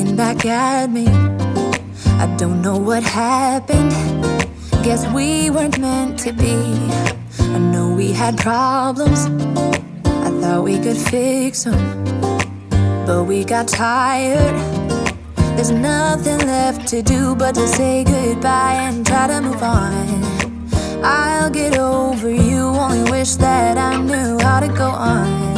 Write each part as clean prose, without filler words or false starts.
looking back at me. I don't know what happened. Guess we weren't meant to be. I know we had problems. I thought we could fix them, but we got tired. There's nothing left to do but to say goodbye and try to move on. I'll get over you, only wish that I knew how to go on.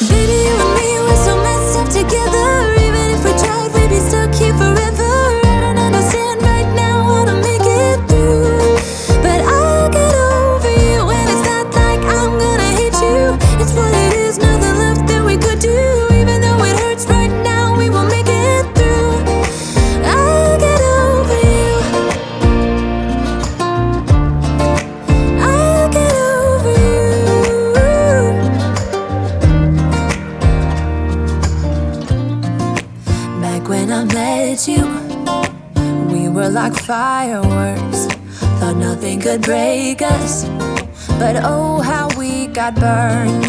Baby, you and me, we're so messed up together. Even if we tried, we'd be stuck here forever. I don't understand right now how to make it through, but I'll get over you, and it's not like I'm gonna hate you. It's what it is, nothing left that we could do. Even though it hurts right now, we will make it through. I'll get over you. I'll get over you. Back when I met you, we were like fireworks. Thought nothing could break us, but oh how we got burned.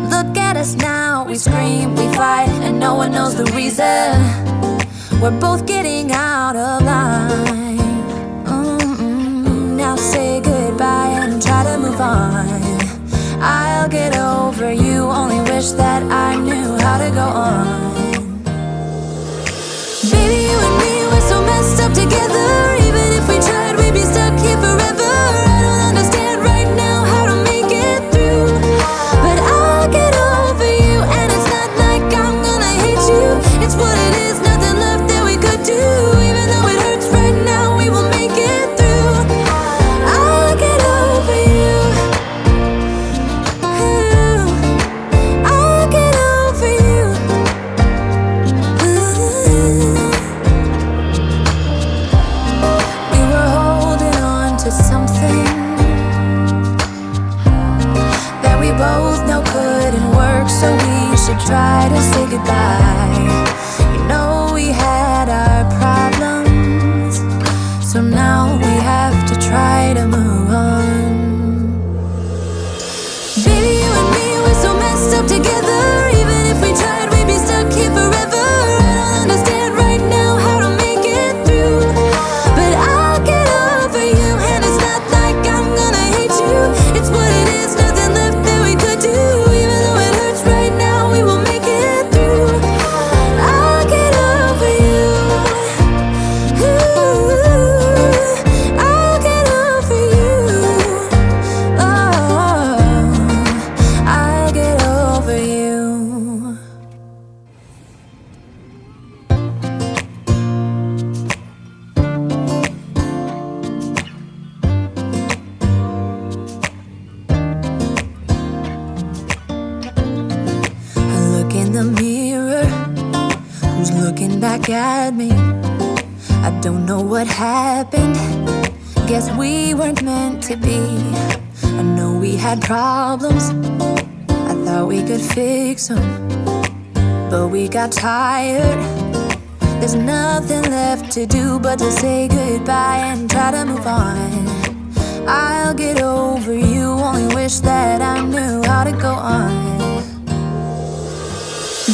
Look at us now, we scream, we fight, and no one knows the reason. We're both getting out of line. Now say goodbye and try to move on. I'll get over you, only wish that I knew how to go on. Baby, you and me, we're so messed up together. Even if we tried, we'd be stuck here forever. I don't understand right now how to make it through, but I'll get over you, and it's not like I'm gonna hate you. It's what it is, nothing left that we could do. Even though it hurts right now, we will make it through. I'll get over you. I'll get over you. We were holding on to something that we both know couldn't work, so we should try to say goodbye. You know we had our problems, so now we have to try to move on. Baby, you and me, we're so messed up together. Even if we tried, we'd be stuck here forever. I don't understand right now how to make it through, but I'll get over you, and it's not like I'm gonna hate you. It's what it is, nothing left that we could do. Even though it hurts right now, we will make it through. I'll get over you. I'll get over you. Oh, I'll get over you. I look in the mirror, who's looking back at me? I don't know what happened. Guess we weren't meant to be. I know we had problems. I thought we could fix them, but we got tired. There's nothing left to do but to say goodbye and try to move on. I'll get over you, only wish that I knew how to go on.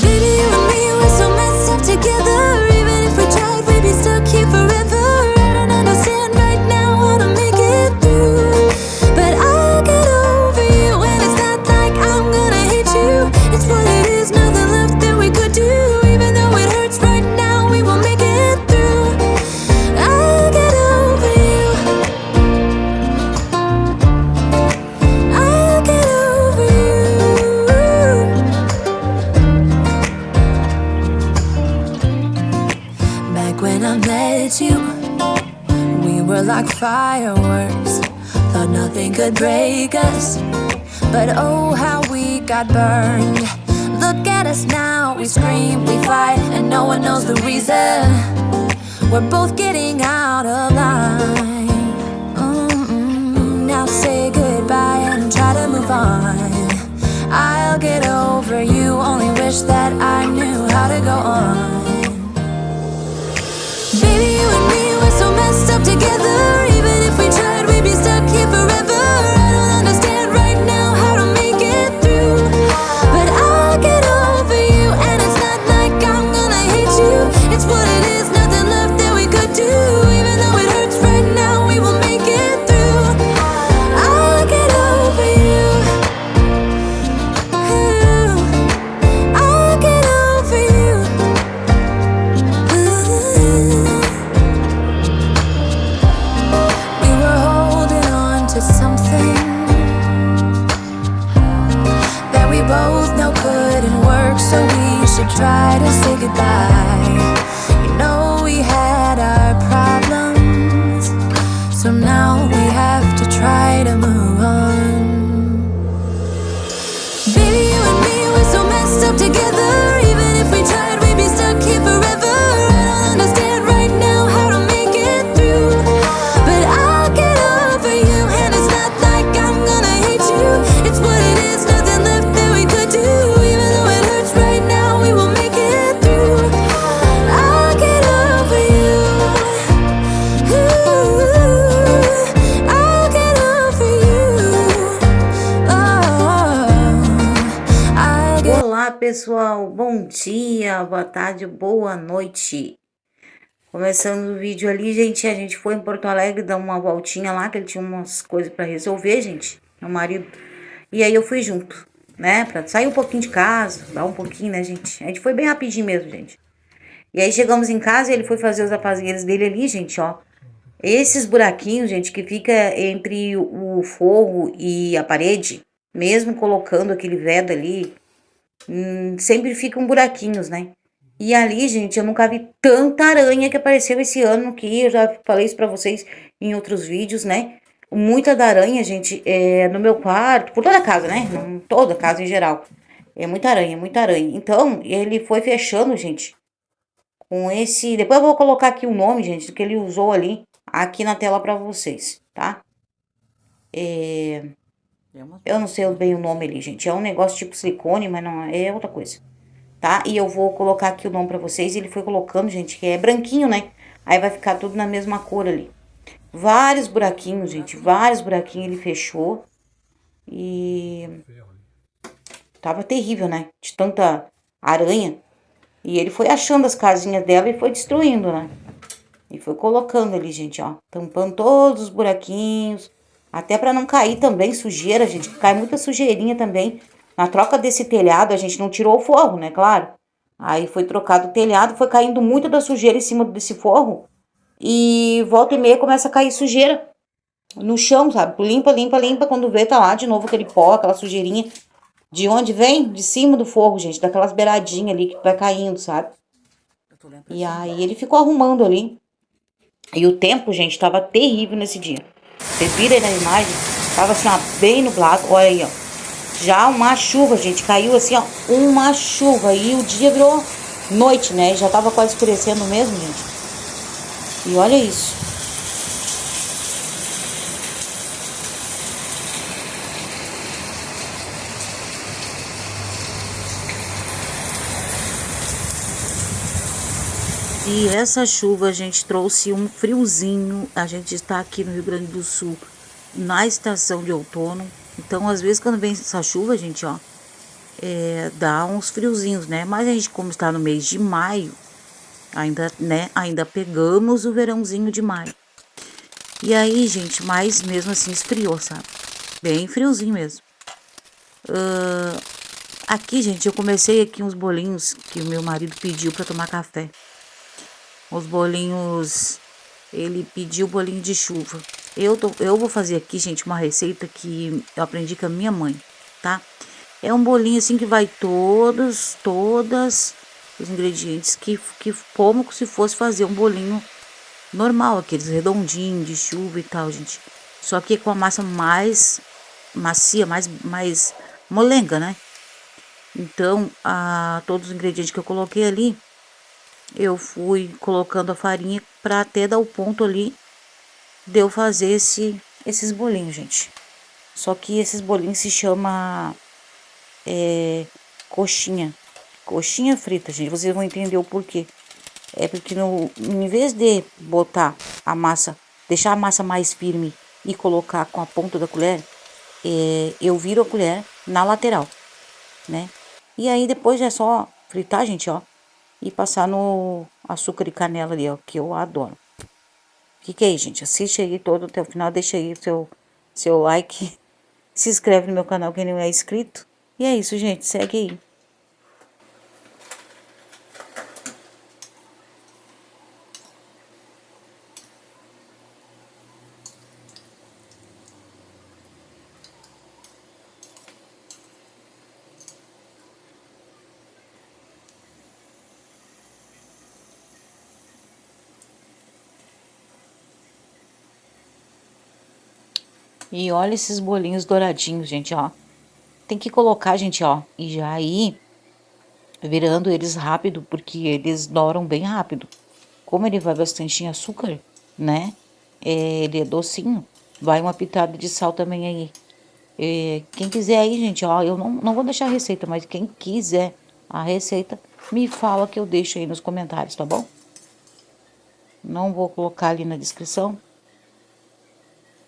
Baby, you and me, we're so messed up together. Even if we tried, we'd be stuck here forever. I don't understand right now how to make it through, but I'll get over you, and it's not like I'm gonna hate you. It's what it is, nothing left that we could do. Even though it hurts right now, we will make it through. I'll get over you. I'll get over you. Back when I met you, we were like fireworks. Thought nothing could break us, but oh how we got burned. Look at us now, we scream, we fight, and no one knows the reason. We're both getting out of line. Now say goodbye and try to move on. I'll get over you, only wish that I knew how to go on. Baby, you and me, we're so messed up together. Even if we tried, we'd be stuck here forever. I don't understand right now how to make it through, but I'll get over you, and it's not like I'm gonna Bom dia, boa tarde, boa noite. Começando o vídeo ali, gente, a gente foi em Porto Alegre dar uma voltinha lá, que ele tinha umas coisas pra resolver, gente, meu marido. E aí eu fui junto, né, pra sair um pouquinho de casa, dar um pouquinho, né, gente. A gente foi bem rapidinho mesmo, gente. E aí chegamos em casa e ele foi fazer os afazeres dele ali, gente, ó. Esses buraquinhos, gente, que fica entre o forro e a parede, mesmo colocando aquele vedo ali, sempre ficam buraquinhos, né? E ali, gente, eu nunca vi tanta aranha que apareceu esse ano, que eu já falei isso pra vocês em outros vídeos, né? Muita da aranha, gente, no meu quarto, por toda a casa, né? Não, toda a casa em geral. É muita aranha, muita aranha. Então, ele foi fechando, gente, com esse... Depois eu vou colocar aqui o nome, gente, que ele usou ali, aqui na tela pra vocês, tá? Eu não sei bem o nome ali, gente. É um negócio tipo silicone, mas não é outra coisa. Tá? E eu vou colocar aqui o nome pra vocês. Ele foi colocando, gente, que é branquinho, né? Aí vai ficar tudo na mesma cor ali. Vários buraquinhos, gente. Vários buraquinhos ele fechou. E... tava terrível, né? De tanta aranha. E ele foi achando as casinhas dela e foi destruindo, né? E foi colocando ali, gente, ó. Tampando todos os buraquinhos. Até pra não cair também sujeira, gente. Cai muita sujeirinha também. Na troca desse telhado, a gente não tirou o forro, né? Claro. Aí foi trocado o telhado, foi caindo muita da sujeira em cima desse forro. E volta e meia começa a cair sujeira no chão, sabe? Limpa, limpa, limpa. Quando vê, tá lá de novo aquele pó, aquela sujeirinha. De onde vem? De cima do forro, gente. Daquelas beiradinhas ali que vai caindo, sabe? E aí ele ficou arrumando ali. E o tempo, gente, tava terrível nesse dia. Vocês viram aí na imagem? Tava assim, ó, bem nublado. Olha aí, ó. Já uma chuva, gente. Caiu assim, ó, uma chuva. E o dia virou noite, né? Já tava quase escurecendo mesmo, gente. E olha isso. E essa chuva, a gente trouxe um friozinho. A gente está aqui no Rio Grande do Sul, na estação de outono. Então, às vezes, quando vem essa chuva, gente, ó, dá uns friozinhos, né? Mas a gente, como está no mês de maio, ainda, né, ainda pegamos o verãozinho de maio. E aí, gente, mas mesmo assim esfriou, sabe? Bem friozinho mesmo. Aqui, gente, eu comecei aqui uns bolinhos que o meu marido pediu para tomar café. Os bolinhos, ele pediu bolinho de chuva. Eu vou fazer aqui, gente, uma receita que eu aprendi com a minha mãe, tá? É um bolinho assim que vai todas os ingredientes que como se fosse fazer um bolinho normal, aqueles redondinhos de chuva e tal, gente. Só que com a massa mais macia, mais molenga, né? Então, todos os ingredientes que eu coloquei ali, eu fui colocando a farinha para até dar o ponto ali de eu fazer esses bolinhos, gente. Só que esses bolinhos se chama coxinha. Coxinha frita, gente. Vocês vão entender o porquê. É porque em vez de botar a massa, deixar a massa mais firme e colocar com a ponta da colher, eu viro a colher na lateral, né? E aí depois é só fritar, gente, ó. E passar no açúcar e canela ali, ó, que eu adoro. O que é isso, gente? Assiste aí todo até o final, deixa aí o seu like. Se inscreve no meu canal quem não é inscrito. E é isso, gente. Segue aí. E olha esses bolinhos douradinhos, gente, ó. Tem que colocar, gente, ó. E já ir virando eles rápido, porque eles douram bem rápido. Como ele vai bastante em açúcar, né? Ele é docinho. Vai uma pitada de sal também aí. Quem quiser aí, gente, ó, eu não vou deixar a receita, mas quem quiser a receita, me fala que eu deixo aí nos comentários, tá bom? Não vou colocar ali na descrição.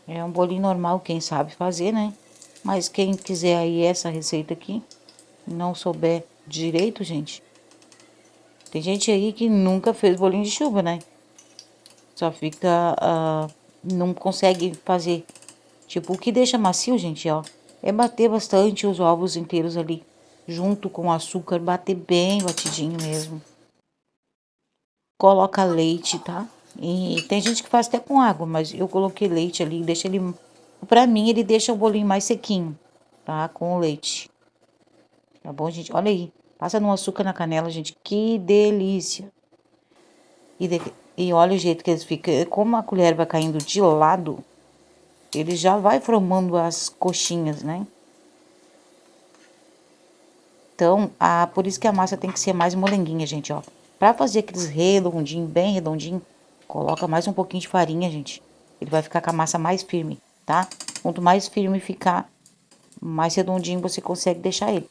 É um bolinho normal, quem sabe fazer, né? Mas quem quiser aí essa receita aqui, não souber direito, gente, Tem gente aí que nunca fez bolinho de chuva, né? Só fica... não consegue fazer. Tipo, o que deixa macio, gente, ó, é bater bastante os ovos inteiros ali, junto com o açúcar, bater bem batidinho mesmo. Coloca leite, tá? E tem gente que faz até com água, mas eu coloquei leite ali, deixa ele... Pra mim, ele deixa o bolinho mais sequinho, tá? Com o leite. Tá bom, gente? Olha aí. Passa no açúcar na canela, gente. Que delícia. E olha o jeito que eles ficam. Como a colher vai caindo de lado, ele já vai formando as coxinhas, né? Então, por isso que a massa tem que ser mais molenguinha, gente, ó. Pra fazer aqueles redondinhos, bem redondinho, coloca mais um pouquinho de farinha, gente. Ele vai ficar com a massa mais firme, tá? Quanto mais firme ficar, mais redondinho você consegue deixar ele,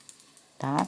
tá?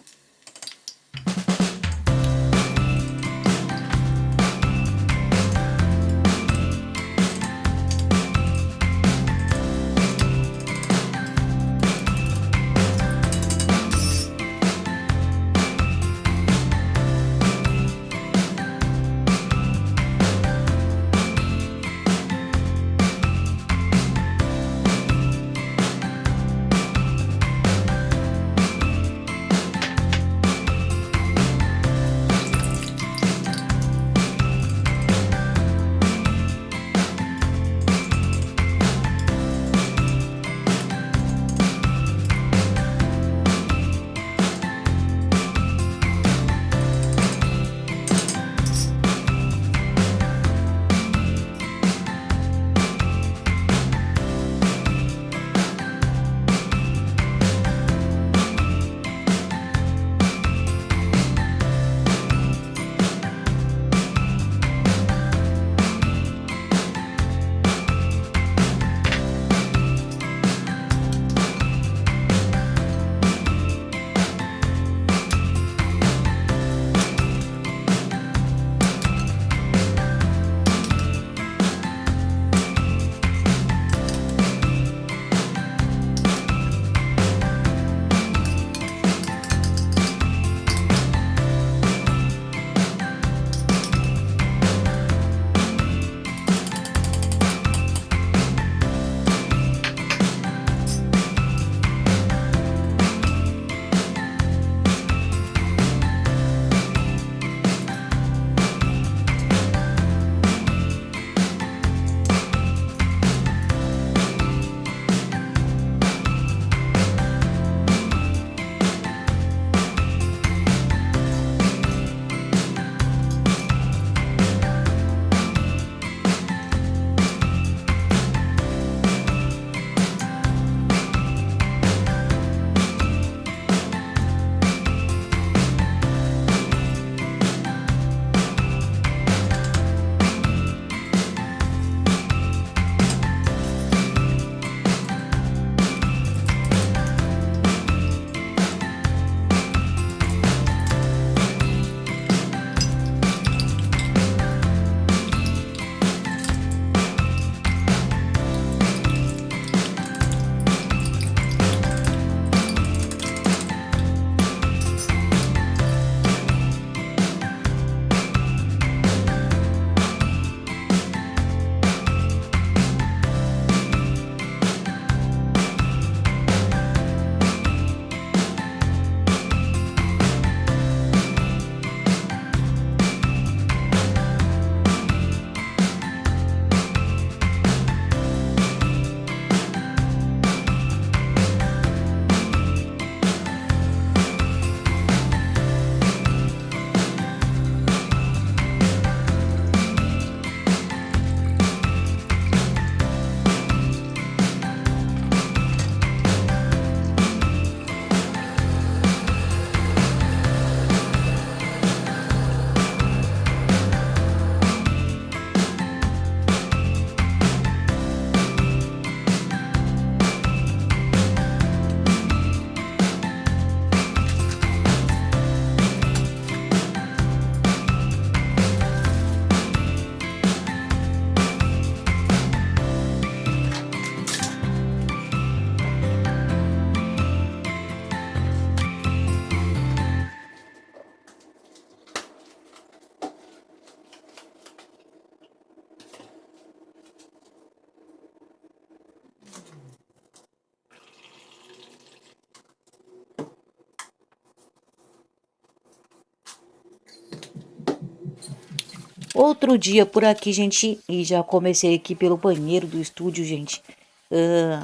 Outro dia por aqui, gente, e já comecei aqui pelo banheiro do estúdio, gente,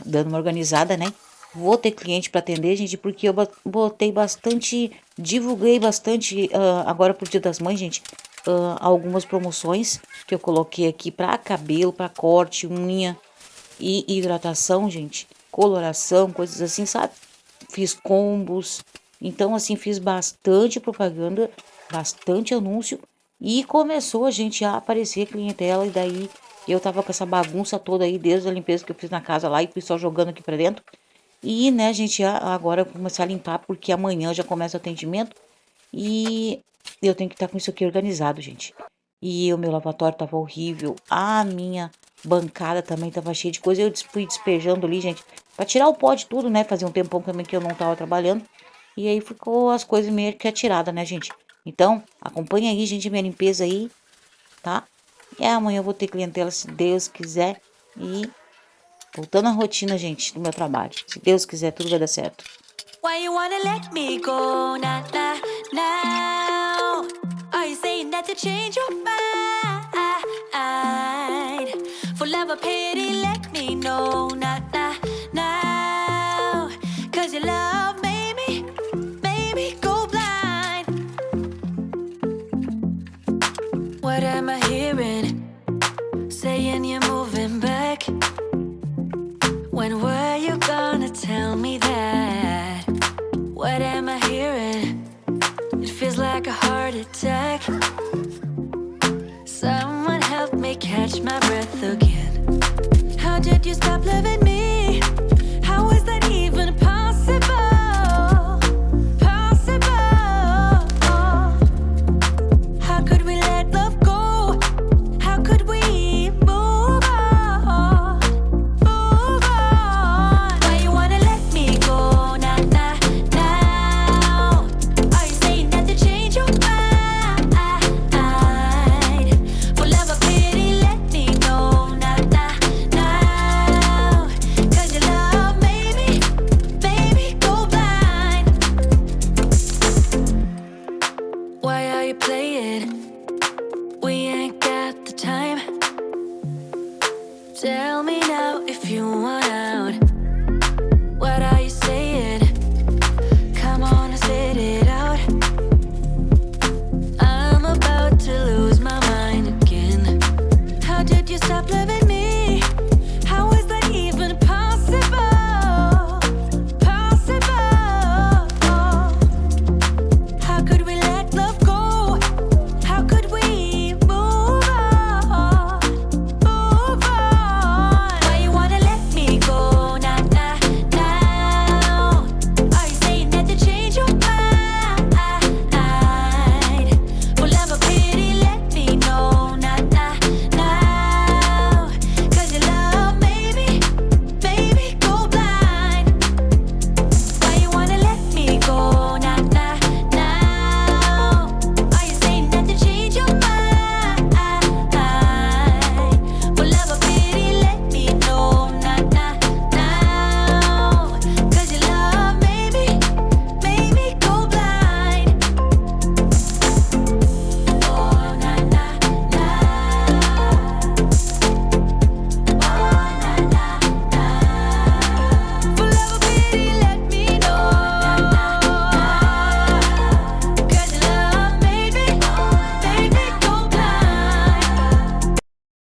dando uma organizada, né? Vou ter cliente para atender, gente, porque eu botei bastante, divulguei bastante agora pro Dia das Mães, gente, algumas promoções que eu coloquei aqui para cabelo, para corte, unha e hidratação, gente, coloração, coisas assim, sabe? Fiz combos, então assim, fiz bastante propaganda, bastante anúncio e começou a gente a aparecer clientela e daí eu tava com essa bagunça toda aí desde a limpeza que eu fiz na casa lá e o pessoal jogando aqui pra dentro. E, né, gente, agora eu vou começar a limpar porque amanhã já começa o atendimento e eu tenho que estar com isso aqui organizado, gente. E o meu lavatório tava horrível, a minha bancada também tava cheia de coisa. Eu fui despejando ali, gente, pra tirar o pó de tudo, né? Fazia um tempão também que eu não tava trabalhando. E aí ficou as coisas meio que atiradas, né, gente? Então, acompanha aí, gente, minha limpeza aí, tá? E amanhã eu vou ter clientela, se Deus quiser. E voltando à rotina, gente, do meu trabalho. Se Deus quiser, tudo vai dar certo. Why you wanna let me go now, now? Are you saying that to change your mind? For love or pity, let me know now, now. Cause your love made me go blind. What am I hearing? Saying you're moving back. When were you gonna tell me that? What am I hearing? It feels like a heart attack. Someone help me catch my breath again. How did you stop loving me?